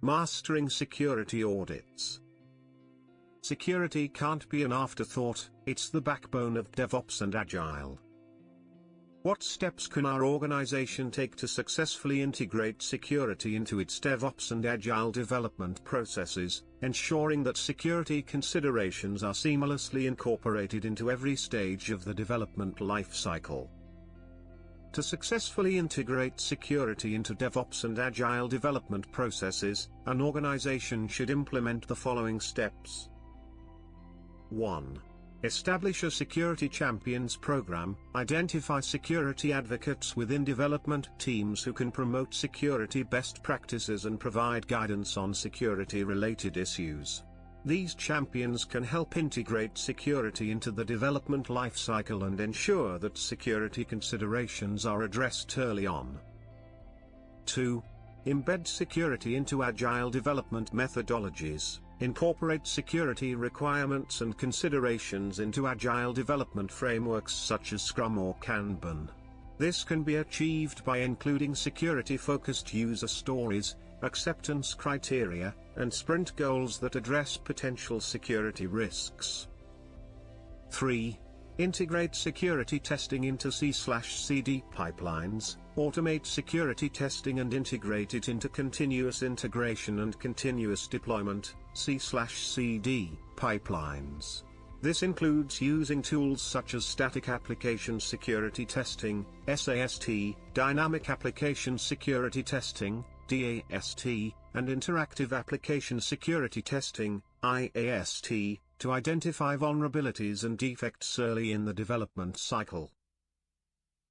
Mastering security audits. Security can't be an afterthought, it's the backbone of DevOps and Agile. What steps can our organization take to successfully integrate security into its DevOps and Agile development processes, ensuring that security considerations are seamlessly incorporated into every stage of the development lifecycle? To successfully integrate security into DevOps and Agile development processes, an organization should implement the following steps. 1. Establish a Security Champions program. Identify security advocates within development teams who can promote security best practices and provide guidance on security-related issues. These champions can help integrate security into the development lifecycle and ensure that security considerations are addressed early on. 2. Embed security into Agile development methodologies. Incorporate security requirements and considerations into Agile development frameworks such as Scrum or Kanban. This can be achieved by including security-focused user stories, acceptance criteria, and sprint goals that address potential security risks. 3. Integrate security testing into C/CD pipelines. Automate security testing and integrate it into continuous integration and continuous deployment C/CD pipelines. This includes using tools such as Static Application Security Testing (SAST), Dynamic Application Security Testing (DAST), and Interactive Application Security Testing (IAST) to identify vulnerabilities and defects early in the development cycle.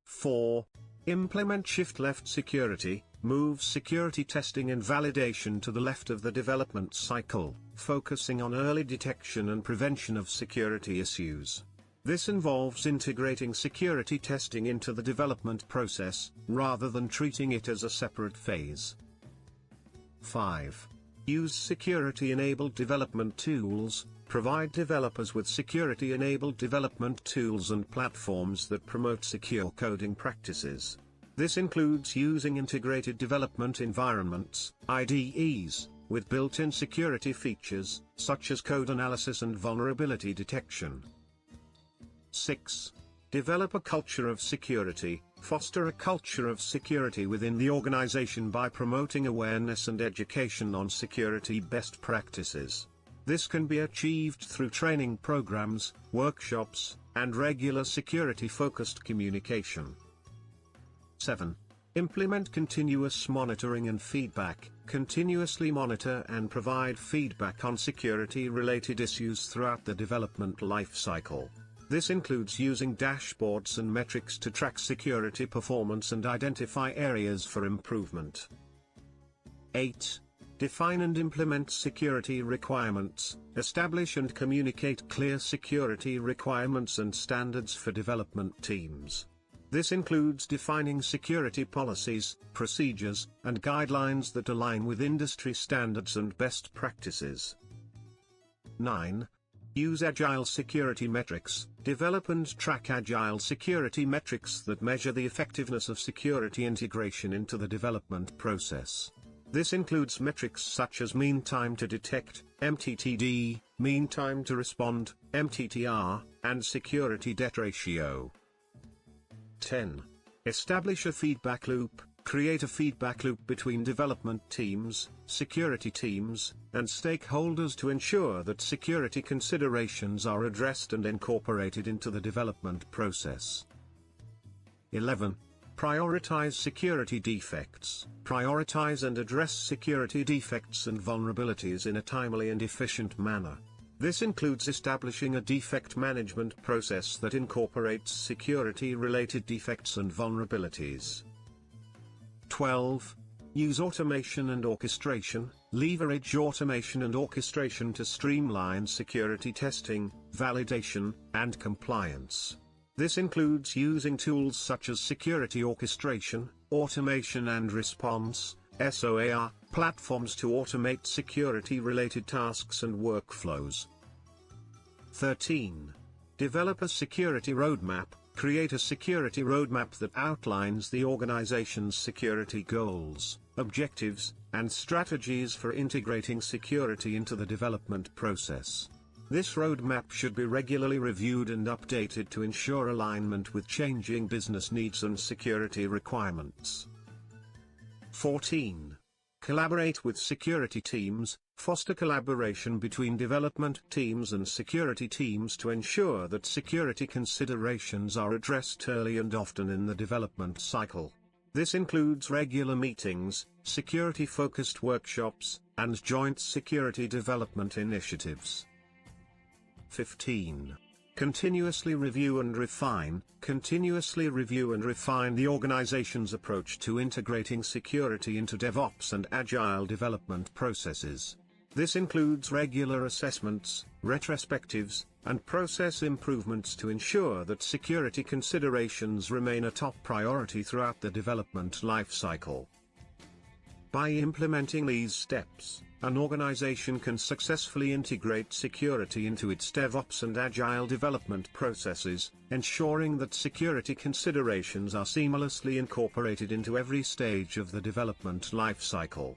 4. Implement shift-left security. Move security testing and validation to the left of the development cycle, focusing on early detection and prevention of security issues. This involves integrating security testing into the development process, rather than treating it as a separate phase. 5. Use security-enabled development tools. Provide developers with security-enabled development tools and platforms that promote secure coding practices. This includes using integrated development environments, IDEs, with built-in security features, such as code analysis and vulnerability detection. 6. Develop a culture of security. Foster a culture of security within the organization by promoting awareness and education on security best practices. This can be achieved through training programs, workshops, and regular security-focused communication. 7. Implement continuous monitoring and feedback. Continuously monitor and provide feedback on security-related issues throughout the development lifecycle. This includes using dashboards and metrics to track security performance and identify areas for improvement. 8. Define and implement security requirements. Establish and communicate clear security requirements and standards for development teams. This includes defining security policies, procedures, and guidelines that align with industry standards and best practices. 9. Use Agile security metrics. Develop and track Agile security metrics that measure the effectiveness of security integration into the development process. This includes metrics such as mean time to detect, MTTD, mean time to respond, MTTR, and security debt ratio. 10. Establish a feedback loop. Create a feedback loop between development teams, security teams, and stakeholders to ensure that security considerations are addressed and incorporated into the development process. 11. Prioritize security defects. Prioritize and address security defects and vulnerabilities in a timely and efficient manner. This includes establishing a defect management process that incorporates security-related defects and vulnerabilities. 12. Use automation and orchestration. Leverage automation and orchestration to streamline security testing, validation, and compliance. This includes using tools such as security orchestration, automation and response, SOAR, platforms to automate security-related tasks and workflows. 13. Develop a security roadmap. Create a security roadmap that outlines the organization's security goals, objectives, and strategies for integrating security into the development process. This roadmap should be regularly reviewed and updated to ensure alignment with changing business needs and security requirements. 14. Collaborate with security teams. Foster collaboration between development teams and security teams to ensure that security considerations are addressed early and often in the development cycle. This includes regular meetings, security-focused workshops, and joint security development initiatives. 15. Continuously review and refine. Continuously review and refine the organization's approach to integrating security into DevOps and Agile development processes. This includes regular assessments, retrospectives, and process improvements to ensure that security considerations remain a top priority throughout the development lifecycle. By implementing these steps, an organization can successfully integrate security into its DevOps and Agile development processes, ensuring that security considerations are seamlessly incorporated into every stage of the development lifecycle.